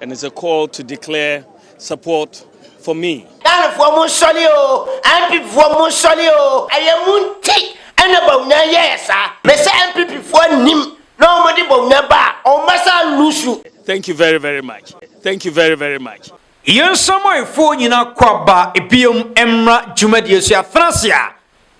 And it's a call to declare support for me. Thank you very, very much. Thank you very, very much. Yensama ifo nyina kwaba ebiom emra jumadiyesu afrasia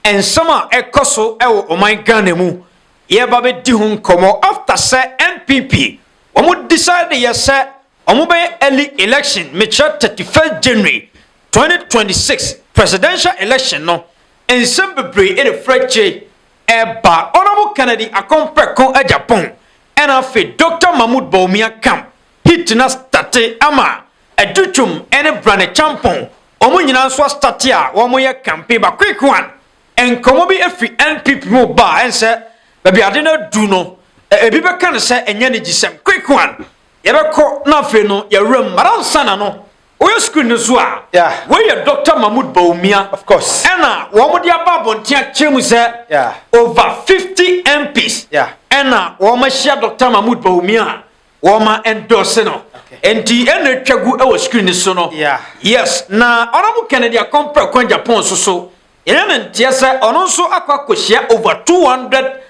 ensama ekoso ewo oman Ghana mu ye ba be di hu nkomo after say NPP omo decide yese omo be early election mecha 31st January 2026 presidential election no ensem bebre e refreche eba Honorable Kennedy Agyapong and afi Dr. Mahmoud Bawumia camp hit na starte ama Educhum ene brane champon omo nyina so start a wo mo ye campaign ba quick one en komo bi efi NPP mo ba en se baby ade na du no ebi be kan se enye ne gisem quick one ye be ko na fe no ye ram maransa na no o ye screen so a we ye Dr. Mahmoud Bawumia of course ena wo mo dia ba bontia chemu se over 50 MPs ena wo ma share Dr. Mahmoud Bawumia wo ma endorse no enti ene twagu e wo screen so no yes na Honorable Kennedy Agyapong so element yes ono so akwakohia over 200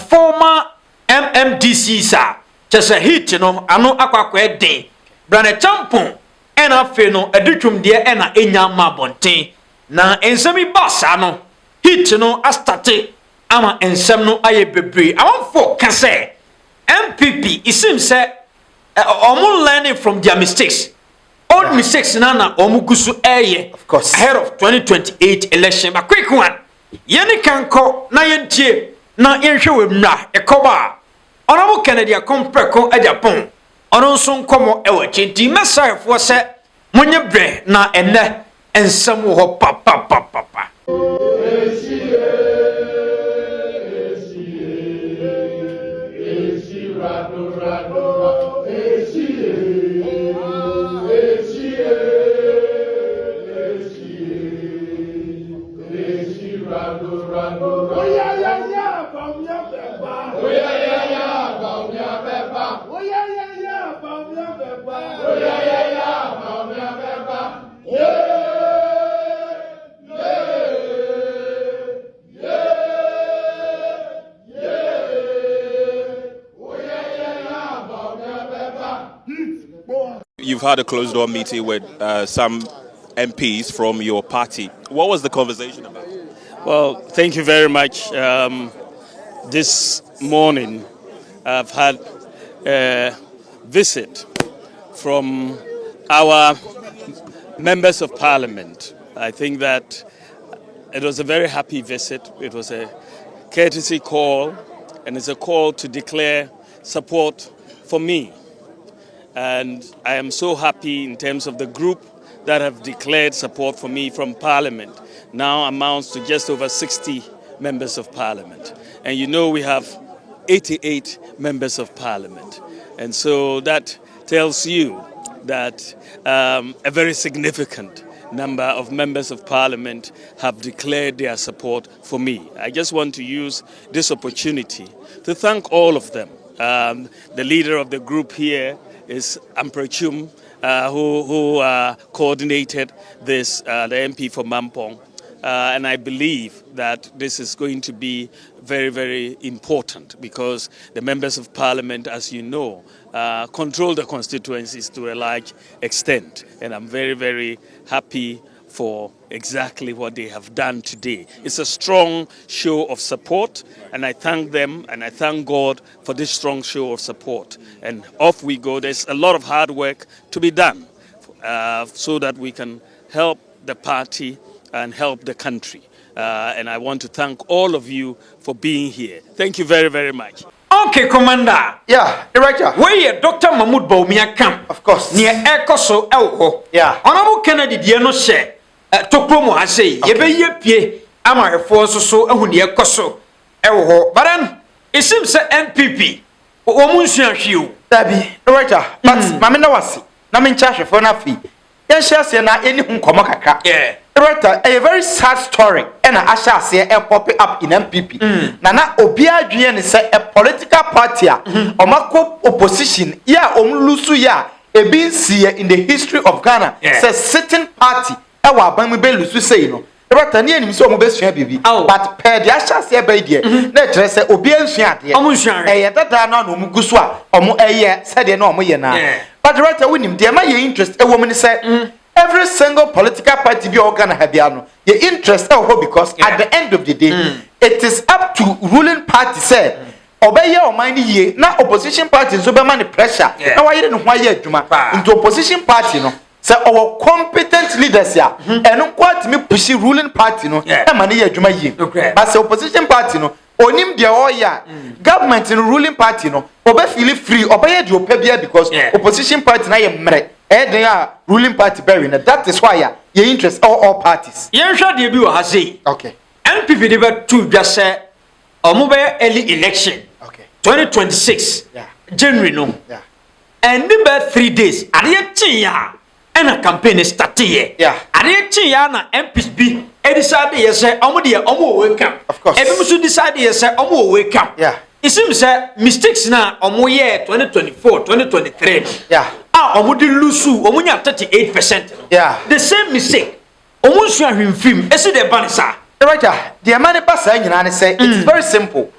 former MMDCs just hit no ano akwakwa den brane champon ena fe no edutwum de ena enya mabonten na ensemi basa no hit no astate ama ensem no aye bebre amanfo ka say MPP it seems say omo learning from their mistakes. Old mistakes nana omo gusu of course ahead of 2028 election. But quick one. Yeni kanko na yentie na yenhwe wemra ekoba. Honorable Kennedy Agyapong. Ono nso nkomo ewe chenti message for se monye bre na enne ensem wo papa. You've had a closed door meeting with some MPs from your party. What was the conversation about? Well, thank you very much. This morning I've had a visit from our members of parliament. I think that it was a very happy visit. It was a courtesy call, and it's a call to declare support for me. And I am so happy in terms of the group that have declared support for me from Parliament. Now amounts to just over 60 members of Parliament. And you know we have 88 members of Parliament. And so that tells you that a very significant number of members of Parliament have declared their support for me. I just want to use this opportunity to thank all of them. The leader of the group here is Amprechum, who coordinated this, the MP for Mampong. And I believe that this is going to be very, very important because the members of Parliament, as you know, control the constituencies to a large extent. And I'm very, very happy for exactly what they have done today. It's a strong show of support, and I thank them and I thank God for this strong show of support. And off we go. There's a lot of hard work to be done so that we can help the party and help the country. And I want to thank all of you for being here. Thank you very, very much. Okay, Commander. Yeah, Director. Where Dr. Mahmoud Bawumia camp? Of course. Near Ekoso Elho. Yeah. Honorable Kennedy Diano share. Tokromo I say, yebe ye ama force so ehuni Ekoso Elho. But then it seems NPP. Omunsia hiu. Dabi, Director. But mamina wasi. Na mincha for na fi. Yen share say na eni hu komo kakra. Yeah. Director, a very sad story. And I shall say a pop up in MPP. Nana Obia Drian is a political party. Omako opposition. Ya omlusu ya. ebi see in the history of Ghana says sitting party e wa ban me be lusu say no Director ni enim so mo be sua bibi but per the ahyase e be die na kire say obi ansua ade e ye dada na no mu guso a omo eye said na omo ye na but director winim de ma ye interest e wo me say every single political party be Ghana ha bia no your interest e ho because at the end of the day it is up to ruling party say obeye oman ni ye na opposition party so be man pressure na wa yire no ho aye adwuma into opposition party no say our competent leaders ya eno kwat me push ruling party no e man ye adwuma ye but say opposition party no onim de o ya government in ruling party no obe feel free obeye de opabia because opposition party na ye mre they are ruling party bearing that is why your interest all parties yen hwa de bi wo ha sei okay NPP de be to just say omo early election 2026 January no and about 3 days ade ya and a campaign start here ade ya na MPP e decide ye say omo de omo wake up of course e be so decide ye say omo wake up it seems that mistakes na omo year 2024 2023 omo de lose omo nya 38% the same mistake omo nsu ahwemfim esi de banisa right the man pass nyina ne say it's very simple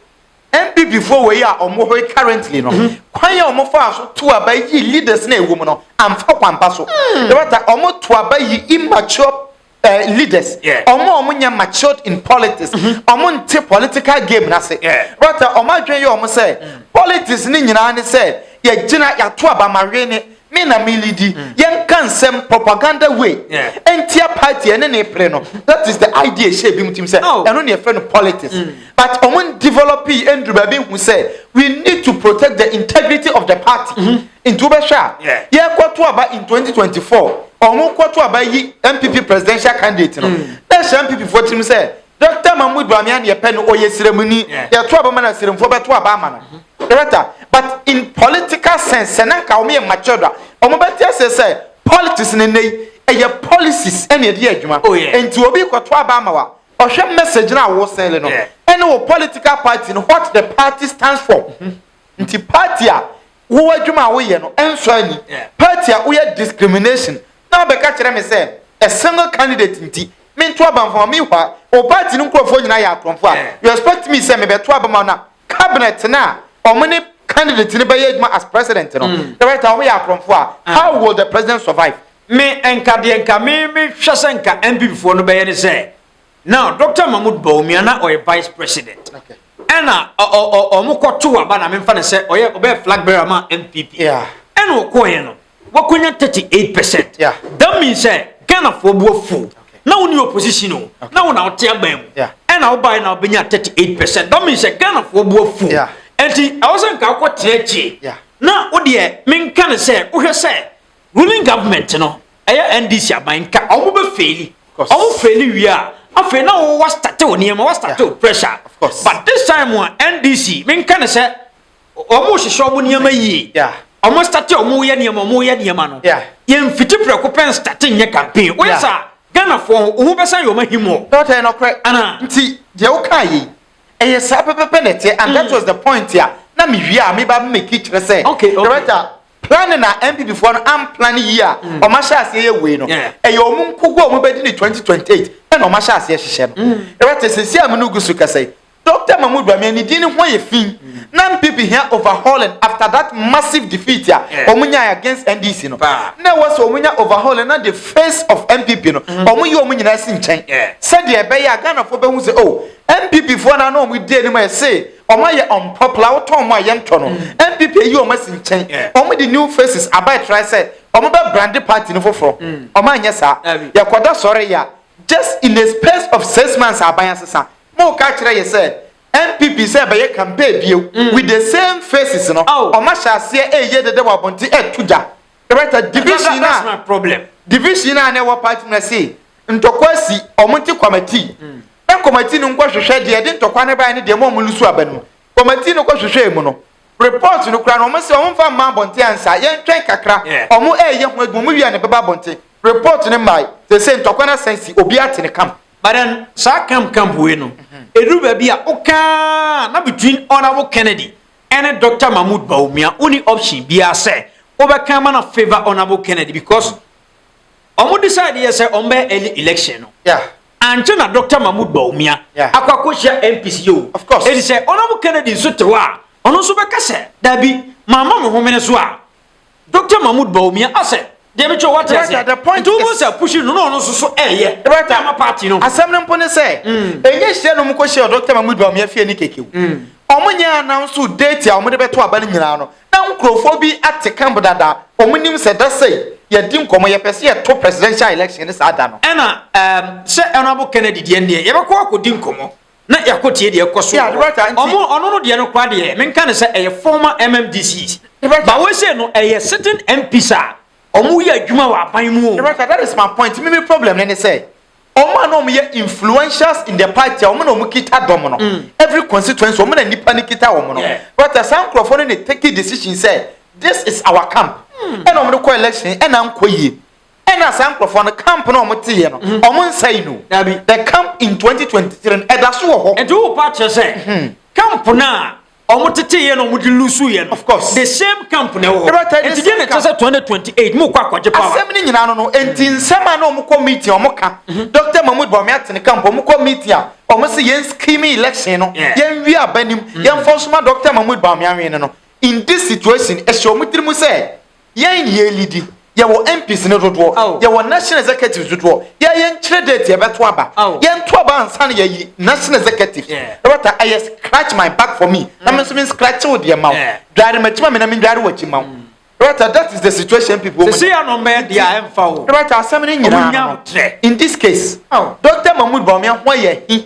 MPP for we are omo ho currently no kwan ya omo fa so to abayi leaders na ewom no amfa kwampa so right omo to abayi immature leaders omo nya matured in politics omo nte political game na say right omo adwen ye omo say politics ni nyina ne say ye gina ya to abamare ne me na me leadi yen kan sem propaganda way entia party ene ne pre no that is the idea she bi mutim say eno ne friend politics but omo develop and baby who say we need to protect the integrity of the party into be sure ye kwato aba in 2024 omo kwato aba yi MPP presidential candidate no na MPP for tim say Dr. Mahmoud Bawumia ne pen oye siremuni ye to aba mana siremfo be to aba ama no but in political sense senanka omo ye matured omo betia say politics ne nei eye policies ene de adwuma enti obi kwato aba ama wa ohwe message na wo sele no ene wo political party no what the party stands for nti party a wo adwuma wo ye no enso ani party a wo ye discrimination na be ka kire me say a single candidate nti me to aba for me hwa o party no krofo nyina ya akromfo a you expect me say me be to aba ma na cabinet na omni candidate ni be ye adwuma as president no the right how we are akromfo a how will the president survive me enka de enka me hwese enka MPP fo no be ye ne say now Dr. Mahmoud Bawumia na oy vice president ena omukoto aba na memfa ne say oye obe flag bearer ma MPP ena okoye no wakonya 38% that means say Ghana for buafu na woni opposition no na wona otia ban ena wo buy na obenya 38% that means say Ghana for buafu enti awosan ka akoteachi na wo de menka ne say wo hwe say ruling government no eye NDC abanka omo be faili omo faili wi a afi na wo was start o niema was start pressure but this time one NDC men kan say omo hwehwe omo niema yi omo start omo ye niema no ye mfiti preko pen start nye campaign o yesa Ghana for wo be san yo mahimo not no correct ana nti je wo kan yi eye sa pepepe nete and that was the point here na me wi a me ba make it say director planning na MPP for am plan year o ma sha ase ye we no eye o mu nkogo o mu be di 2028 e no ma sha ase hihye no director sesi am no gusu ka say Dr. Mahmoud Bawumia ni din ho ye fin na MPP here overhauling after that massive defeat ya omunya against NDC no na was omunya overhauling na the face of MPP no omunya omunyina si nchen said e be ya Ghana for be hu say oh MPP for na no omu dey ni ma say omo ye unpopular what omo ye nto no MPP yi omo si nchen omo the new faces about try say omo be brand party no foforo omo anya sa ye koda sorry ya just in the space of 6 months aban sesa mo ka kire ye say MPP say be ye campaign bio with the same faces no omo sha se eye de wabonti etuja right division na that's my problem division na wo party na say ntokwasi omo ti committee na committee no nkwa hwehwe de de ntokwa ne ba ne de mo lusu abanu committee no kwa hwehwe mu no report no kra no omo se omo fa ma bonti ansa ye ntwen kakra omo eye ho adwumu wi ne beba bonti report ne mai they say ntokwa na sense obi atene camp but then sa camp we no edu ba bia oka na between honorable Kennedy and Dr. Mahmoud Bawumia only option bia say overcome na favor Honorable Kennedy because omo decide yes say ombe early election no. Yeah. Anjena Dr. Mahmoud Bawumia. Yeah. Akwakohia MPs yo. Of course. It say Honorable Kennedy so tewa. Ono so beka say dabi mama mo homene so a. Dr. Mahmoud Bawumia ase they be what is the point is pushing no so eh right am party no asem ne mpone say enye hye no mko hye Dr. Mahmoud Bawumia fie ni kekewu omunya announce date a omde beto aba ni nyina no na nkrofo bi ate camp dada omunim se da say ye di nkomo ye pese ye to presidential election ni sada no ena se Honorable Kennedy die ndie ye be ko akodi nkomo na yakotie de ekoso ono no de no kwa de menka ne se eye former MMDCs but we say no eye certain MPs a omu ye adwuma wa ban mu that is my point me problem ne say omo na omo ye influencers in the party omo na omo kita dom no every constituency omo na nipa ni kita omo no but as ankrofo no take decision say this is our camp and omo no call election and ankoyie and as ankrofo no camp na omo tie no omo nsai no the camp in 2023 edaso ho and who part say camp na omo tete ye no mudi lusu ye no of course the same camp na ho and today na tese 2028 mo kwa akwaje power asem ni nyina no enti nsema na omo committee omo ka Dr. Mahmoud Bawumia atene camp omo committee a omo se yen scheme election no yen wi abanim yen fonsoma Dr. Mahmoud Bawumia wen no in this situation e show mo tirimu say yen ye lead ye wo MPs ne dodo ye wo national executive dodo ye yen kire date ye beto aba yen to aba ansa na ye national executive but I scratch my back for me na me so me scratch with your mouth dware machima me na me dware wachi mouth but that is the situation people say no me dia emfa o but asem ni nyina in this case Dr. Mahmoud Bawumia ho ye hi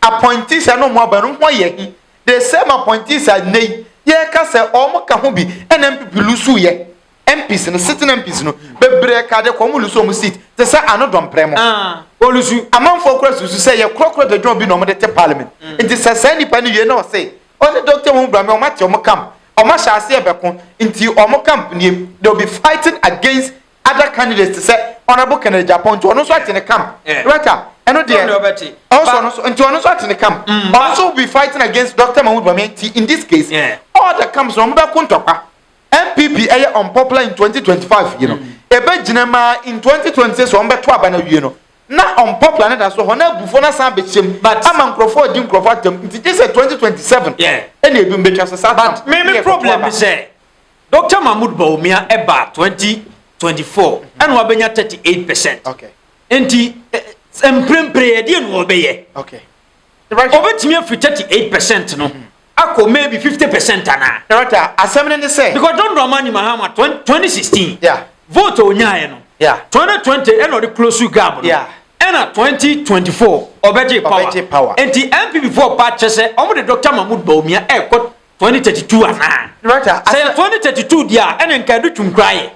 appointees no mo aba no ho ye hi the same appointees are nei ye ka say omo ka ho bi NPP lusu ye MPs no sitting MPs no bebre ka de ko mu lusu omu seat te say anodom premo olusu amanfo kura susu say ye krokro de drum bi no mo de te parliament it is say nipa ni ye no say only Dr. Mahmoud Bawumia o ma te omo camp o ma sha ase ebekon nti omo camp ni they will be fighting against other candidates to say Honorable Kennedy Agyapong to ono so atene camp right eno de also ono so nti ono so atene camp also will be fighting against Dr. Mahmoud Bawumia in this case all the camps no mo be kontokwa NPP eye unpopular in 2025 you know ebe jinema in 2026 so mbe to aba na wie no na unpopular na da so ho na bufo na san be chem but ama nkrofo di nkrofo atem nti this 2027 ene ebi mbetwa so but me problem is say Dr. Mahmoud Bawumia eba 2024 and wabenya 38%. Okay. Enti emprempre de no obeye. Okay. Obetimi afi 38% no. Ako maybe 50% ana. Right, assembly ne say because John Dramani Mahama 2016. Yeah. Vote onyae no. Yeah. 2020 and the close to gab no. Yeah. And 2024 obeje power. Enti MP before patch say omo de Dr. Mahmoud Bawumia e 2032 ana. Right. Say 2032 dia and nkadu twumkraye.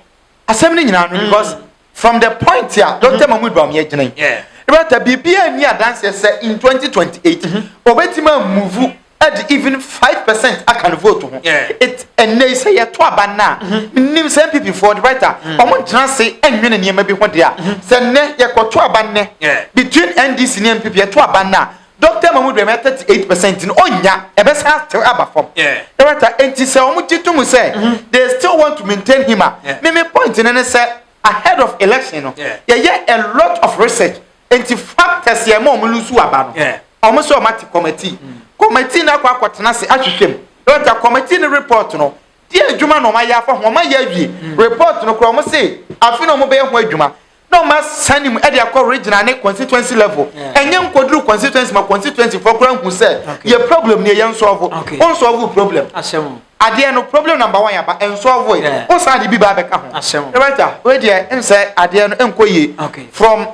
Assembly nyina no because from the point here Dr. Mahmoud Bawumia gina. Yeah. Right, bibia ni adanse say in 2028 obetima move at even 5% I can vote to. It and they say to abana nim some people for the writer omo gina say enwene niam bi ho dia say ne ye ko to abane between NDC and NPP to abana Dr. Mahmoud Bawumia 38% in onya ebesa still abafom the writer enti say omo titum say they still want to maintain him me point in say ahead of election no yeah a lot of research enti factors ye mo lusu aba no omo so mati committee na kwa kwatena se ahwehwem dota committee ni report no die adwuma no ma ya fa ho ma ya wie report no kro mo se afi no mo be ho adwuma no ma sanim e de akọ regional ne constituency level enye nkoduru constituency ma constituency for kra hu se ye problem ne ye solve on solve problem asem ade no problem number 1 ya ba en solve it o sa de bi ba be ka ho asem right we de en say ade no enkoye from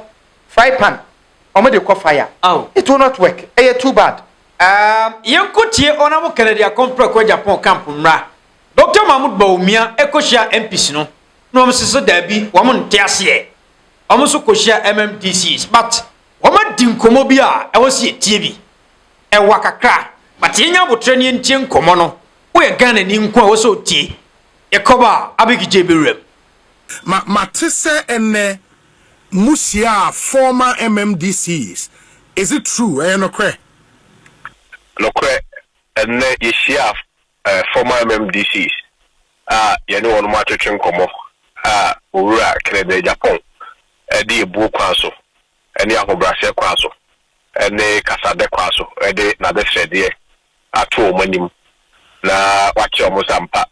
fry pan omo de ko fire it will not work e too bad yenkotie Honorable Kennedy Agyapong camp mra Dr. Mahmoud Bawumia ekohia MPs no no msese dabi wo nte ase omo so kohia MMDCs but wo ma di nkomo bi a e wo se tie bi e wakakra but yenya botre ne ntie nkomo no wo ye Ghana ni nko a wo so tie e koba abigije bewrem ma tese ene musia former MMDCs is it true enokwe and yeshia former MMDCs yɛne wɔn mu atwetwe nkɔmmɔ owura Kennedy Agyapong ɛde ebuo kwan so ɛne ahobrɛaseɛ kwan so ɛne kasade kwan so ɛde n'adesrɛdeɛ ato wɔn anim na wakyɛ wɔn sampa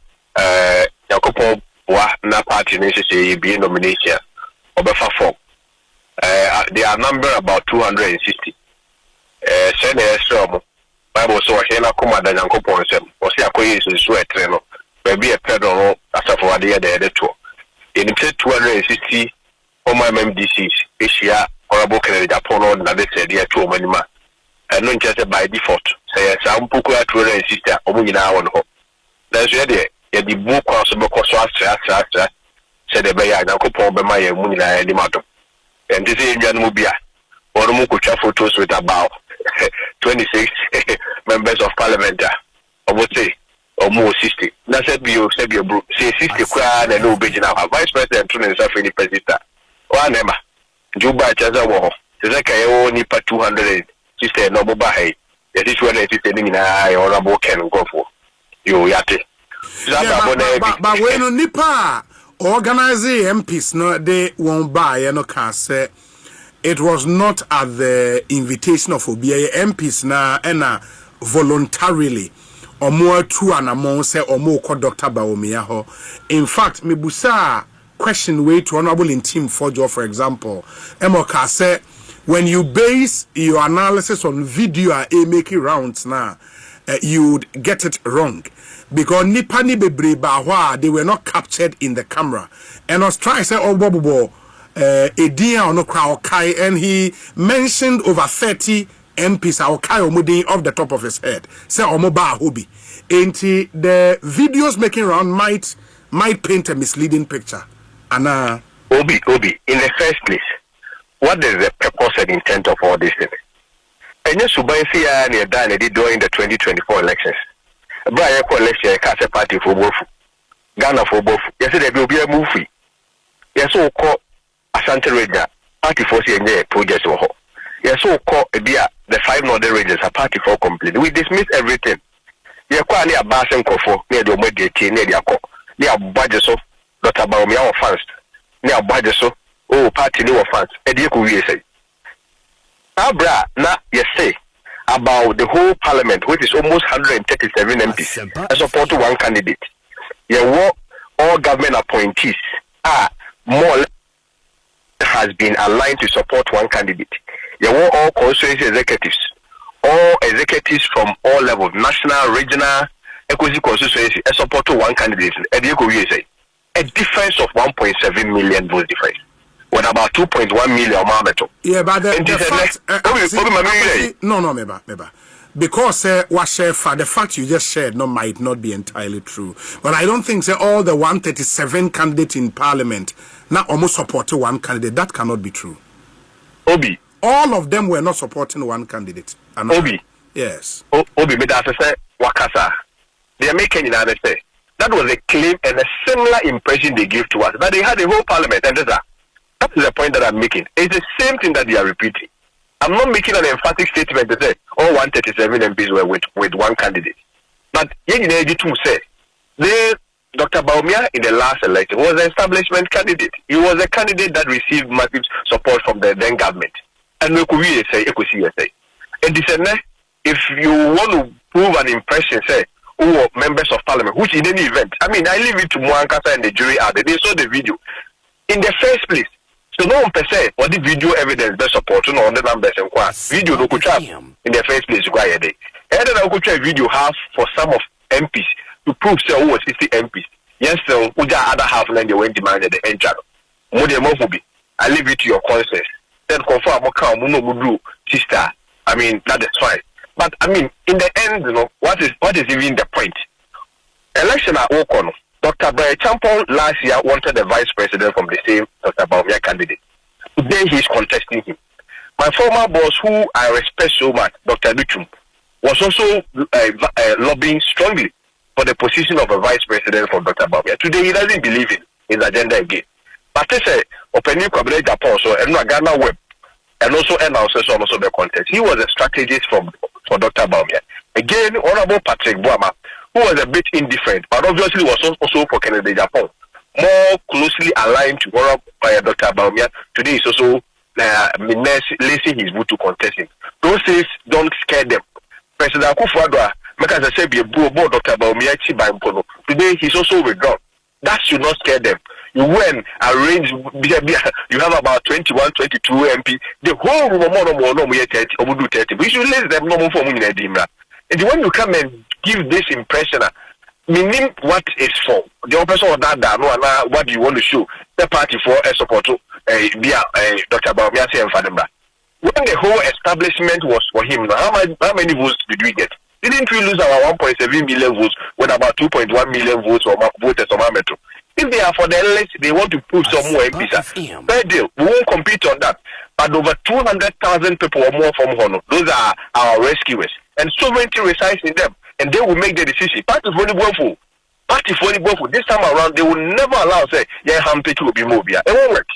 Yakopɔn boa na party ne hyehyɛ yɛbie nomination ɔbɛfa form they are number about 260 sɛ na yɛsrɛ wɔn Bible so ɔhwɛ na kɔma da Yakopɔn nsɛm ɔsi akɔyɛ nsusu ɛtere no baabi ɛpɛ no no asafowade yɛ dɛ yɛde to yɛnim sɛ 260 former MMDCs ahyia Honorable Kennedy Agyapong no na de sɛ deɛ to wɔn anim a ɛno nkyɛ sɛ by default sɛ yɛ saa mpokura 260 a wɔn nyinaa wɔ no hɔ nanso yɛ deɛ yɛde bu kwan so bɛkɔ so asra sɛ de bɛyɛ a Nyankopɔn bɛma yɛn mu nyinaa anim adom ɛnti sɛ yɛnwa no mu bi a wɔn mu kɔtwa photos with about 26 members of parliament a ɔmo ɔmo 60 na sɛ bio bro sɛ 60 koraa na no obɛgyina hɔ vice president to ne nsa fɛ nipa sista wa nema juba kyɛsɛ wɔ hɔ sɛ ka yɛwɔ nipa 260 na ɔmo ba ha yi yɛsi 260 ne nyinaa yɛ Honorable Ken nkɔfoɔ yo yate but when nipa organize MPs no they won't buy no can say it was not at the invitation of Obiya MPs na voluntarily or more true and among say or more Dr. Bawumia ho. In fact, me busa question way to Honorable in Team Fojo, for example. Emoka say when you base your analysis on video making rounds now, you'd get it wrong. Because Nipani Bebre Bahwa, they were not captured in the camera. And I was trying to say, oh, Bobo, a dear on a crowd, and he mentioned over 30 MPs our Kai Omudi off the top of his head. Say Omoba Hobi. And the videos making round might paint a misleading picture. And Obi, in the first place, what is the purpose and intent of all this thing? And yes, Subaisi and Yadani did during the 2024 elections. Brian election cast a party for both Ghana for both. Yesterday will be a movie. Yes, so called Asante Region party for CNJ projects or yes, so called the 5 northern regions a party for complete. We dismiss everything. You're quite near Basen Kofo, near the Omega, near the Ako, near budget of Dr. Bawumia fans, near budget so, oh, party new fans, and you could say. Abra, na, yes, say about the whole parliament, which is almost 137 MPs, I support one candidate. All government appointees are more or less has been aligned to support one candidate. All constituency executives, all executives from all levels, national, regional, constituency, support one candidate. A difference of 1.7 million votes difference. With about 2.1 million Mameto. Yeah, but the fact, meba. Because the fact you just shared might not be entirely true. But I don't think all the 137 candidates in parliament now almost supporting one candidate. That cannot be true. Obi. All of them were not supporting one candidate. Obi. Yes. Obi, but that's a Wakasa. They are making it say that was a claim and a similar impression they gave to us. That they had a whole parliament and that is the point that I'm making. It's the same thing that they are repeating. I'm not making an emphatic statement to say all 137 MPs were with one candidate. But say Dr. Bawumia in the last election was an establishment candidate. He was a candidate that received massive support from the then government. And we could say, and if you want to prove an impression, say, who members of parliament, which in any event, I mean, I leave it to Mwankasa and the jury out. They saw the video. In the first place, so no one per se, what the video evidence the support on the numbers and video no could in the first place required day. And then I could try video half for some of MPs to prove say who was 60 MPs. Yes, so the other half then they went demanded the end channel. I leave it to your conscience. Then confirm Muno sister. I mean that is fine. But I mean in the end, what is even the point? Election at Okono. Dr. Agyapong last year wanted the vice president from the same Dr. Bawumia candidate. Today he is contesting him. My former boss, who I respect so much, Dr. Bichum, was also lobbying strongly for the position of a vice president for Dr. Bawumia. Today he doesn't believe in his agenda again. But they say, opening Kwabena Japan, so and Ghana Web, and also the contest. He was a strategist for Dr. Bawumia. Again, Honorable Patrick Boama, who was a bit indifferent, but obviously was also for Kennedy Agyapong, more closely aligned to Dr. Bawumia. Today is also lacing his boot to contest him. Those things don't scare them. President Akufo-Addo, because I said, be a board Dr. Bawumia by Mpono. Today he's also withdrawn. That should not scare them. You went arrange. You have about 21, 22 MP. The whole room more 30 or do 30. We should let them no more for me. And when you come and give this impression, meaning what is for the person of that, what do you want to show the party for a support to Dr. Bawumia and Fademba? When the whole establishment was for him, how many votes did we get? Didn't we lose our 1.7 million votes with about 2.1 million votes or voters on our metro? If they are for the list, they want to put some more MPs. Fair deal. We won't compete on that. But over 200,000 people or more from Hono, those are our rescuers. And sovereignty resides in them. And they will make the decision. Party for the Bofu. This time around, they will never allow, say, yeah, Hampe to be moved. It won't work.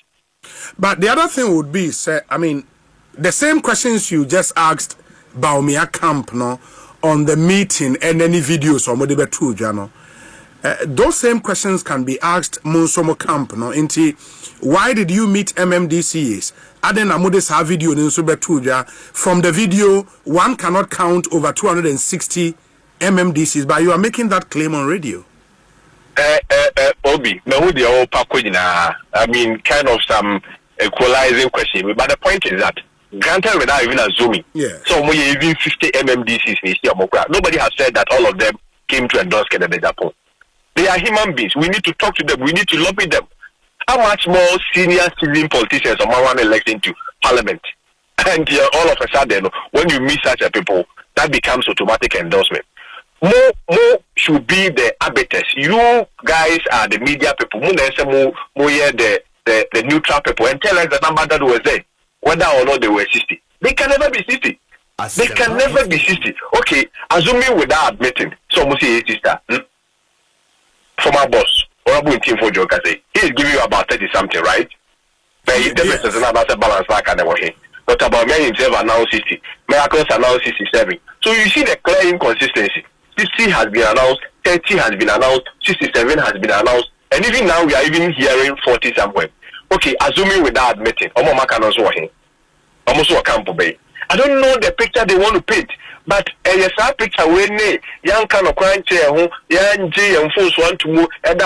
But the other thing would be, sir, I mean, the same questions you just asked Bawumia camp, no, on the meeting and any videos or whatever true, Jano. Those same questions can be asked Monsomo camp, no, into why did you meet MMDCs? Aden Amudes have video in Subetuja. From the video, one cannot count over 260 MMDCs, but you are making that claim on radio. Obi, I mean, kind of some equalizing question. But the point is that, granted, without even assuming, so we even 50 MMDCs, nobody has said that all of them came to endorse Kennedy Agyapong. They are human beings. We need to talk to them. We need to lobby them. How much more senior citizen politicians are one elected to Parliament? And all of a sudden, when you meet such a people, that becomes automatic endorsement. More should be the arbiters. You guys are the media people. More the neutral people, and tell us the number that was there, whether or not they were 60. They can never be 60. They can never be 60. Okay, assuming without admitting, so we say sister, former boss, or team for Joker say he is giving you about 30 something, right? But the difference is not a balance back and everything. But about me himself announced 60, Miracles announced 67. So you see the clear inconsistency. 60 has been announced, 30 has been announced, 67 has been announced, and even now we are even hearing 40 somewhere. Okay, assuming without admitting, I don't know the picture they want to paint, but yes, that picture when young kind of crying chair, young G and folks want to move, and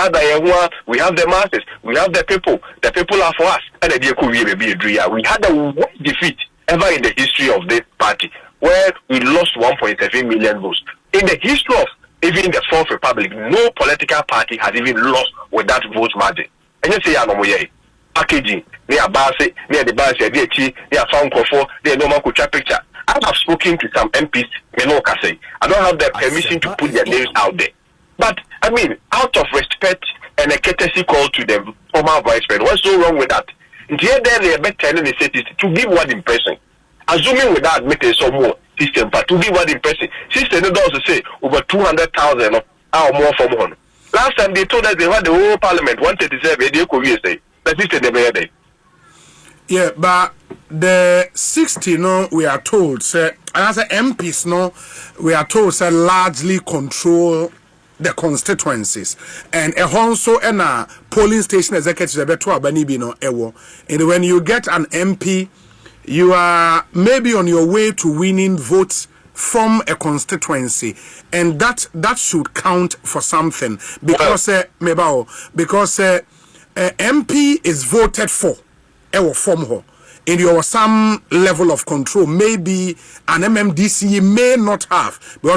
we have the masses, we have the people are for us, and the idea could be a dream. We had the worst defeat ever in the history of this party, where we lost 1.7 million votes. In the history of even the Fourth Republic, no political party has even lost with that vote margin. And you say, packaging, near Basi, near the Basi, near Found Kofo, near no man could picture. I have spoken to some MPs, say, I don't have the permission to put their names out there. But, I mean, out of respect and a courtesy call to the former vice president, what's so wrong with that? Here, they are better than the city to give what impression. Assuming without admitting some more system, but to give what impression. System also say over 200,000 or more from one. Last time they told us they had the whole parliament 137, they could say. The system they made. Yeah, but the 60, no, we are told, sir, and as MPs, no, we are told, sir, largely control the constituencies. And also a polling station executive, and when you get an MP, you are maybe on your way to winning votes from a constituency, and that should count for something because MP is voted for from her, and you have some level of control. Maybe an MMDC may not have, but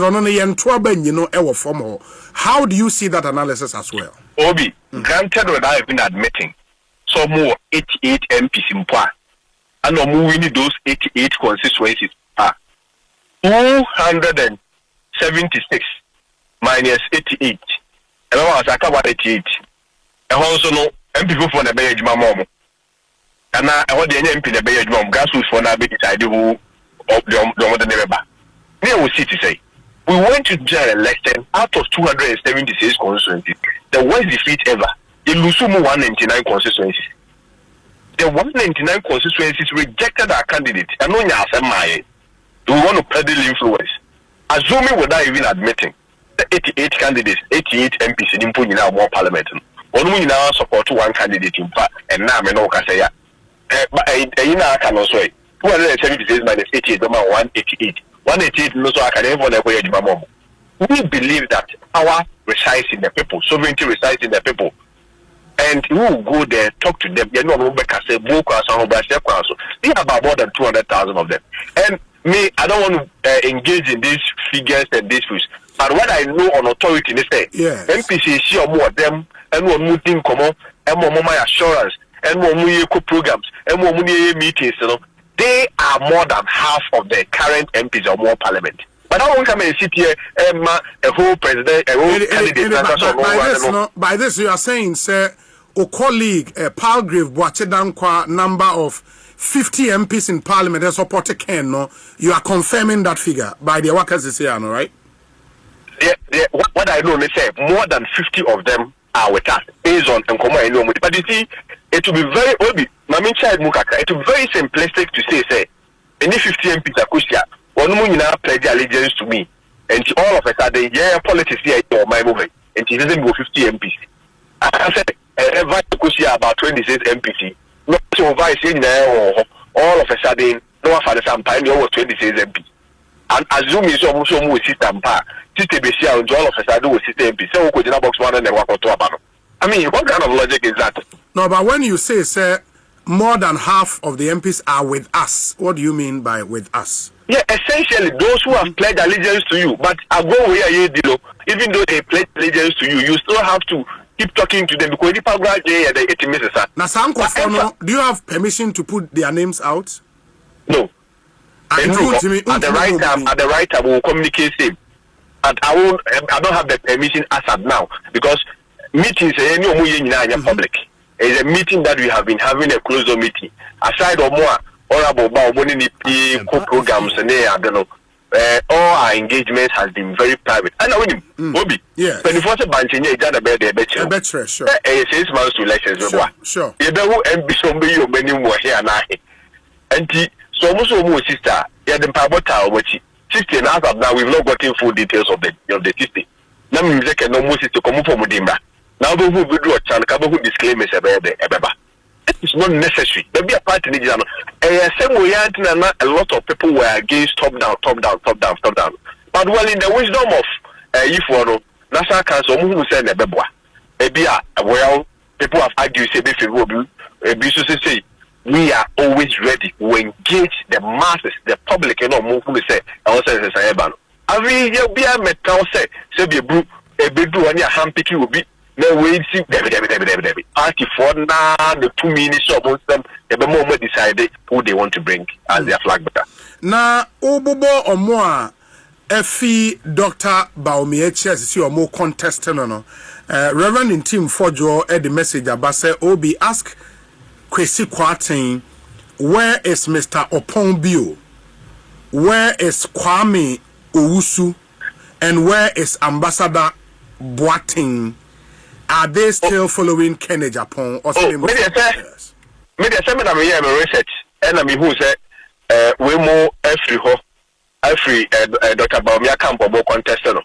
from her. How do you see that analysis as well? Obi, granted without even admitting, some more 88 MPs in power. And no winning those 88 constituencies are 276 minus 88. And I was about 88. And also no MP for the Bay Mom. And I want the MP the Bay Mom gas for na bit I do of the neighbor. There was city say we went to general election out of 276 constituencies. The worst defeat ever. In Lusumu 199 constituencies. The 199 constituencies rejected our candidate. And no, we want to peddle influence. Assuming without even admitting, the 88 candidates, 88 MPs in Impuniana more parliament. Only now support one candidate in fact, and now I know Kasaya. But I can also 276 minus 88, 188. 188 no so I can ever way the mom. We believe that power resides in the people, sovereignty resides in the people. And we will go there, talk to them. They have about more than 200,000 of them. And me, I don't want to engage in these figures and these views. But what I know on authority, they say, MPC share more of them, and more moving common, and more assurance, and more programs, and more meetings. You know, they are more than half of the current MPs or more parliament. But I won't come and sit here, a whole president, a whole candidate. By this, you are saying, sir, a colleague, Palgrave Boachedankwa, number of 50 MPs in Parliament has supported Ken, no? You are confirming that figure by the workers this year, no, right? Yeah, what I know, they say more than 50 of them are with us, based on Nkoma. But you see, it will be very obi. It will be very simplistic to say, any 50 MPs are Kushia, one woman now pledge allegiance to me, and all of a sudden, yeah, politics here in my movement, and she doesn't go 50 MPs. I said, ever Kushia about 26 MPs. No, so vice in there, all of a sudden, no one for the same time, you was 26 MPs. And assume is almost more system part. System is here, and all of a sudden, was system MPs. So, could you box one and then walk to about? I mean, what kind of logic is that? No, but when you say, sir, more than half of the MPs are with us, what do you mean by with us? Yeah, essentially, those who have pledged allegiance to you, but I go where you do, even though they pledge allegiance to you, you still have to keep talking to them because the paragraph there the 80 minutes. Now, do you have permission to put their names out? No. At the right time, we will communicate same. And I don't have the permission as of now because meetings are public. It's a meeting that we have been having a closed door meeting. Aside of more honorable programs and I don't know. All our engagements has been very private. And I win Obi. Yeah. When you force a bunch in a better, sure. 6 months to elections. Sure. You know, and be somebody many more here and I. And so almost sister, yeah, the Pabota, which 60 and as of now, we've not gotten full details of the system. Now, music and no more to come from Mudimba. Now, who will do a channel, who disclaimers about the it's not necessary. There be a party in the a lot of people were against top down. But well, in the wisdom of if one National Council, who said well, people have argued say we are always ready to engage the masses, the public, you know, move say also say I mean you be a metal say be a big one your hand picking will be. No way, see, party for now, the 2 minutes of them, the moment decided who they want to bring as their flag bearer. Now, Obobo or more, Effie Dr. Bawumia Kennedy or more contestant, no. Reverend in Team Fojo, the message about say, Obi ask Kwesi Kwarteng, where is Mr. Opongbio? Where is Kwame Owusu? And where is Ambassador Boateng? Are they still following Kennedy Agyapong? Maybe seminar me research and I'm who say we more every Dr. Bawumia Kennedy contestant.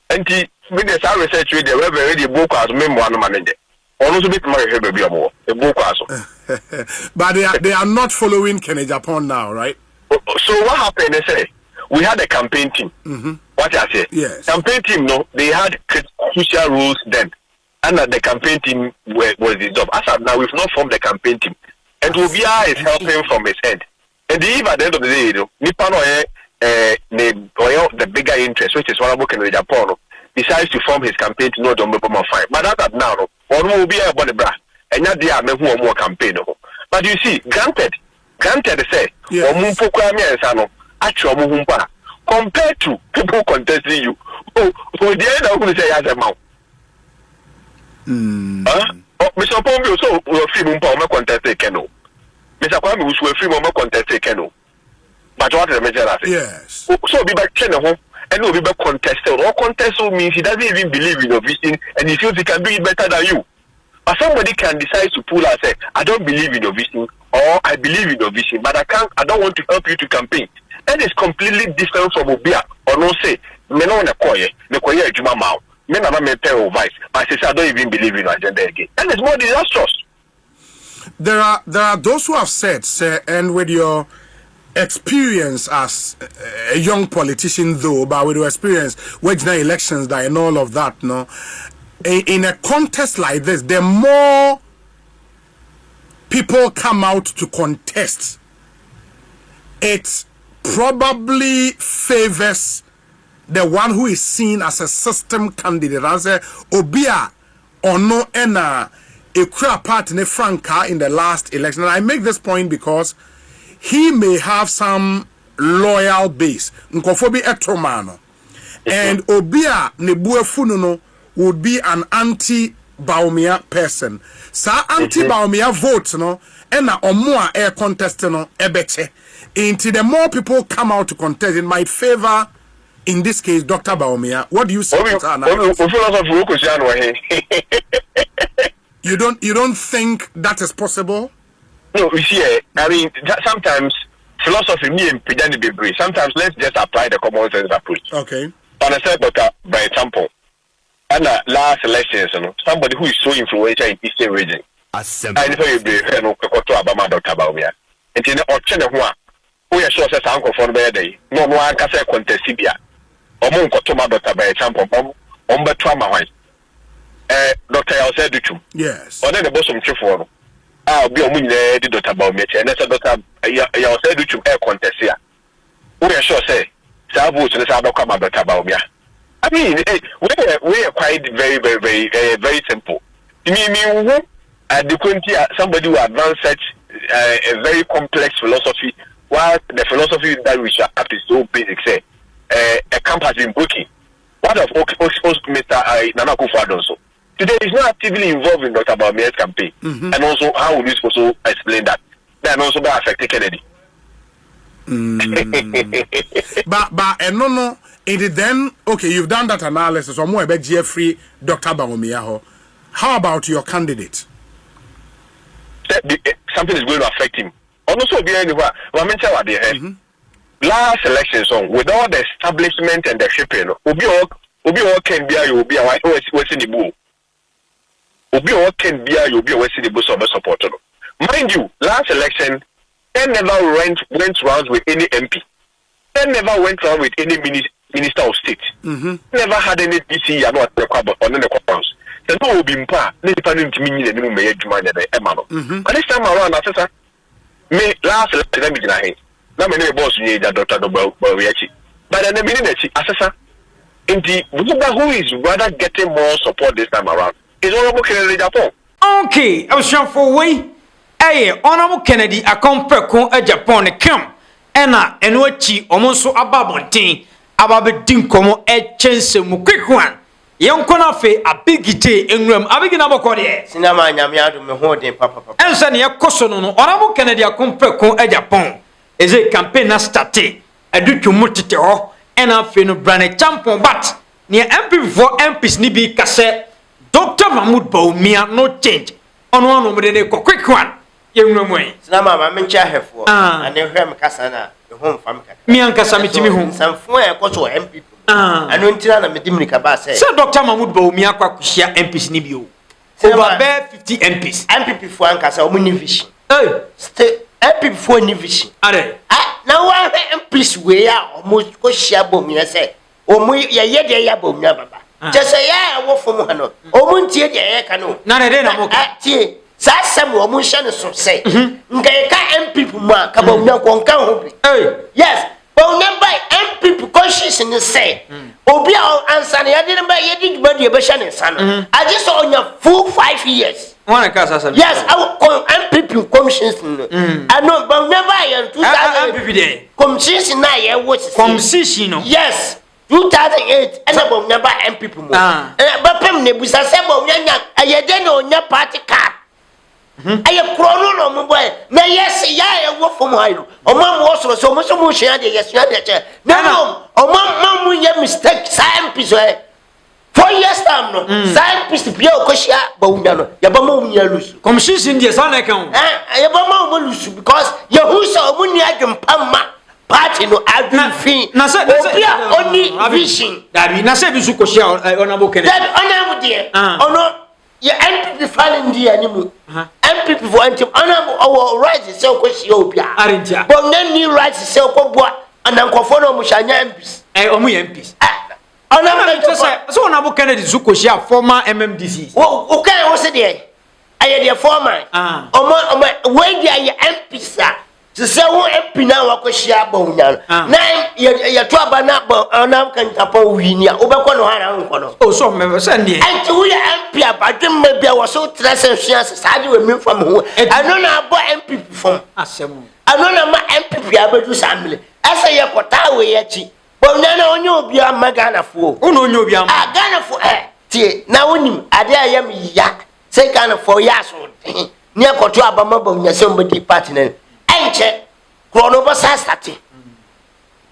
And the research with the very book as member manager. Also bit more baby more a book also. But they are not following Kennedy Agyapong now, right? So what happened? They say we had a campaign team. What I say? Yes. Campaign team, no, they had crucial rules then. And the campaign team was dissolved. As of now, we've not formed the campaign team. And Ubia is helping from his end. And even at the end of the day, you know, Nipano, the bigger interest, which is one of Kennedy Agyapong, decides to form his campaign to know the Mboma fine. But as of now, one will be a body bra. And not the other who more campaign. But you see, granted, say, actual compared to people contesting you, the end of say as a mouth. Mr. Pombio, so we'll free Mumpa contest Keno. Mr. Kwame was free Mumpa contest Keno. But what is the measure? Yes. So be back Keno and will be back contested. Or contest means he doesn't even believe in your vision and he feels he can do it better than you. But somebody can decide to pull and say, I don't believe in your vision or I believe in your vision, but I don't want to help you to campaign. That is completely different from Obia or no say me no na koye adwuma ma me na me pay vice but say I don't even believe in agenda again and it's more disastrous. There are those who have said, sir, and with your experience as a young politician, though, but with your experience, which now elections that and all of that, no, in a contest like this, the more people come out to contest, it probably favors the one who is seen as a system candidate. As a Obia or no ena a crap part in a franca in the last election. And I make this point because he may have some loyal base. Nkofobi etromano. And Obia Nebue Fununo would be an anti-Bawumia person. Sa anti-Bawumia vote no, ena omua air contest no, ebeche. Into the more people come out to contest, it might favor, in this case, Dr. Bawumia. What do you say? You don't think that is possible? No, you see, I mean, sometimes philosophy me and pretend to be brave. Sometimes let's just apply the common sense approach. Okay. On a set, but by example, and last elections, somebody who is so influential in Eastern region. I know you be no Obama Dr. Bawumia. And in the option of one, who are sure says uncle for the day. No one can say contest Sibia. Or Monkotoma Dr. by example, Trauma. Dr. Yao Duchu. Yes. Or then the bosom chief for I'll be a winner, Dr. Bawumia, and that's a Dr. Yao Duchu air contest here. We are sure say, Sabu to the Sabo come Dr. Bawumia. I mean, we are quite very simple. Me, the quantity somebody who advanced such a very complex philosophy, while the philosophy that we shall have is so basic, say, a camp has been broken. What of Mr. Nana Akufo-Addo? Today is not actively involved in Dr. Bawumia's campaign. And also, how would you also explain that? Then also by affecting Kennedy. But no, it is then, okay, you've done that analysis, or more about Jeffrey, Dr. Bawumia. How about your candidate? Something is going to affect him. Also, last election song, with all the establishment and the shipping, Obi can be a Obi West in the Boo. Obi can be a West in the Boo supporter. Mind you, last election, they never went rounds with any MP. They never went round with any minister of state. Never had any PC on the conference. The no will be impa, depending to me, the new mayor Jumania the Emano. But this time around, after me last election, now many boss need that Dr. Bawumia. But then the minute assessor, indeed, who is rather getting more support this time around is Honorable Kennedy Agyapong. Okay, I was trying for way. Hey, Honorable Kennedy Agyapong come. Ena enwachi omonso ababontin ababe dinkomo chense mu quick one. Yonkona fe abigite enwam abigina bokode. Sinama nyame adu me ho den papa. Ensa ne yakoso no Honorable Kennedy Agyapong is a campaign na started adutwu mutete ho ena fe no brane champion but ne MP for MPs ni bi kase Dr. Bawumia no change ono no mede ne quick one yenwamwe sinama ma mencha hefo ane hwem kasa na ho mfam ka mi ankasa mitimi ho nsamfo e koso MP anu ntira na medimrika ba say Dr. Bawumia kwakuhia MPs ni bi o over 50 MPs MPP fo ankasa omu ni vision stay MPP fo ni vision are na wa MPs we ya omu ko hia Bawumia say omu ye de ya Bawumia baba just say ya wo fo mu hano omu ntie de ye ka no na de na mo tie Sasam woman shan so say, Nkaka MPP ma, Kabawumia konka hobi. Yes, but remember MPP conscious in the say, Obia answer, I didn't buy yet, but you're Bashan son. I just saw on your full 5 years. Yes, I will call MPP conscious. I know, but never I am 2000 day. Conscious in I was conscious. Yes. 2008, and about never MPP more. But Pem Nebusa Sabo, I didn't know your party card. I am chrono no mobile. Na yes, ya work from high. O man was so much more share the yes, no, o man we mistake science. 4 years time no. Science to be a koshia, Bawumia, Yabamo lose. Commissions in the son account. Yabamo lose because Yahusa Munia can Pama party party no adunfin na say only vision dabi na say bi su ko share honorable Kennedy that honorable there ono your NPP fan ndi animu NPP for anti honorable our right say ko share obia arentia but then new right say ko boa anankofo no mu shanya MPs omu MPs honorable so honorable Kennedy su ko share former MMDCs o kan wo se there aye the former omo when they MPs to say who MP na wa ko share Bawumia na ya to aba na Bawumia kan tapo winia obekọ no hana nko no o so me say ndi anti wo ya MP abadwem ma bia wo so trase hwiase saade we mi from ho ano na abo MP from asem ano na ma MP abedu samle asa ye kota we ya chi Bawumia na onye obi ama Ghana fo uno onye obi ama Ghana fo tie na wonim ade ayam ya say Ghana fo ya so ni akoto aba ma Bawumia se mbedi party na enche krono ba sastate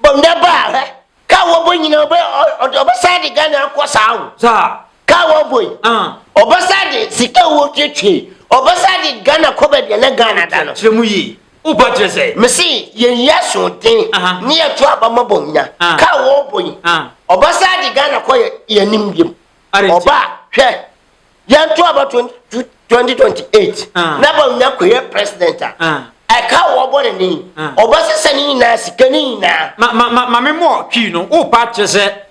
bonda ba ka wo boy nyina oba sade Ghana akọ sawo sa ka wo boy oba sade sika wo twetwe oba sade Ghana kobede na Ghana da no chemu yi o patre say me see ye yaso tin ni ya to aba ma Bawumia ka wo boy oba sade Ghana ko ye nimdem oba hwe ya to aba 2028 na Bawumia ko ye president I can't walk ni. Obasa sani na sikani na. Ma me more key no. O patch say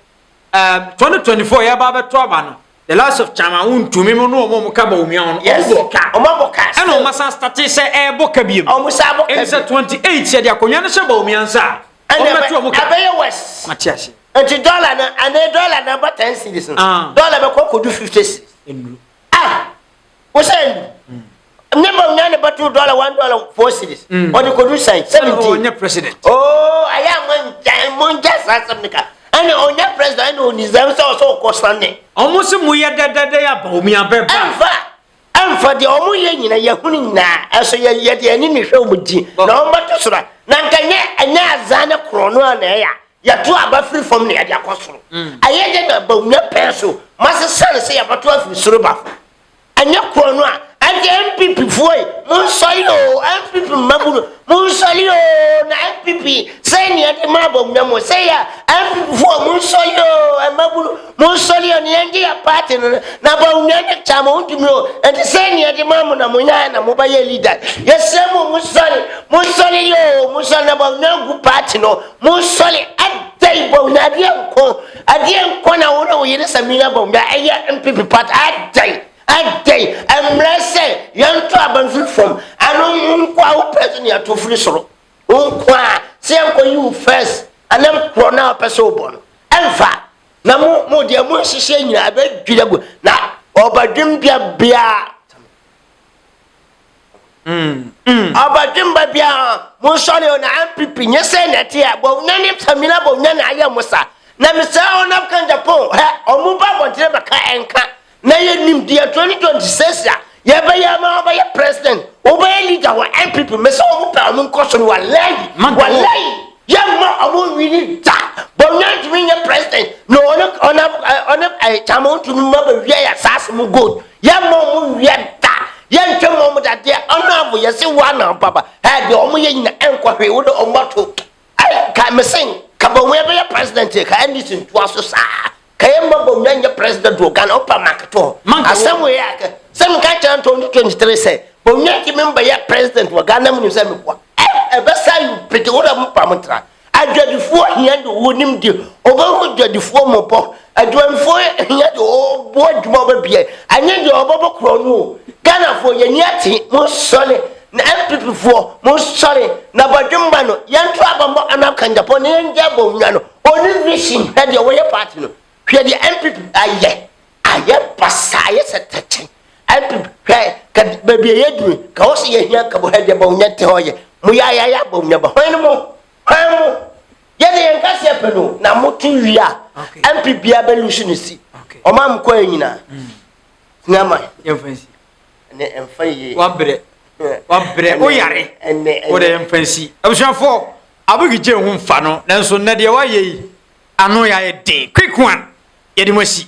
2024 ya ba beto aba no. The last of chama un to me no mo ka Bawumia on. Yes. Omoboka. And o masa start say e boka biem. Omusa boka. It's 28 ya dia konwa no se Bawumia nsa. O meto o boka. Abeye west. Matiasi. Enti dollar na ane dollar na ba 10 cedis. Dollar be ko do 50 cedis. Wo say Never none about $2, $1, 4 cities. Or the could do sign 17. President. Oh, I am one just as something. And on your president who deserves also cost Sunday. Almost a muya day up, Bawumia Beba. And for the Omuya, Yahunina, as yet the enemy show with G. No matter so. Nankanya and Nazana Chrono and Aya. Yatu about free from the Adiacoso. I had a Bawumia pencil. Master son say about 12 Suruba. And your Chrono. And the MPP boy, Monsolio, MPP Mabudo, Monsolio, MPP, say near the Mabo Namo, say MPP for Monsolio, and Mabudo, Monsolio, and the India party, Nabao Chamon, and the say near the Mamma Munana, mobile leader. Yes, Samo Monsolio, Musanaba, no good party, no, Monsoli, at table, Nadia, I didn't corner, yes, a minabo, MPP part at day. I day, and blessed young trouble from. I don't know president to free solo. Oh, say you first, and then crown up a sober. And fact, no more dear Moshi saying, I bet you now, or by Jim Bia. About Jim Babia, Monsoli on MPP, yes, and that here, but none of Samina, but none I am was. Never saw on up Kanjapo, or move up on Trebaka and cut. Na ye nim dia 2026 ya ba ya ma ba ya president o ba ya leader wa MPP me so mo pa mo nkoso wallahi ya ma amu wini ta but not me ya president no ona chama to ma ba wi ya sas mo good ya mo wi ta ya ntwe mo da dia ona bo ya se wa na papa ha de o mo ye nyina enko hwe wo do o mato ai ka me sen ka ba we ba ya president ka anything to aso sa Kayamba Bawumia president do Ghana upper market to. Asem we aka. Sem ka chan 2023 say. Bawumia ki member ya president wa Ghana mu say me kwa. E be say you pete wo da mu pamotra. Adwadifo hia de wonim di. Oba hu dwadifo mo po. Adwanfo hia de o bo adwuma ba bia. Anya de oba bo kro no. Ghana fo ye ni ati mo sole. Na MPP fo mo sole. Na badwumba no. Yanto abambo anakanjapo ne nja Bawumia no. Oni vision he de wo ye party no. Where the MPP aye pasa aye setete MPP ka baby yedru ka osi ye hia ka bo hede Bawumia te hoye mu ya Bawumia ba hwan mo ye de yanka se peno na motu wia MPP abelusu ni si o ma mko anyina ngama yemfansi ne emfaye wabre o yare o de yemfansi abushafo abugije hu mfa no nanso na de wa ye ano ya de quick one Yedimosi.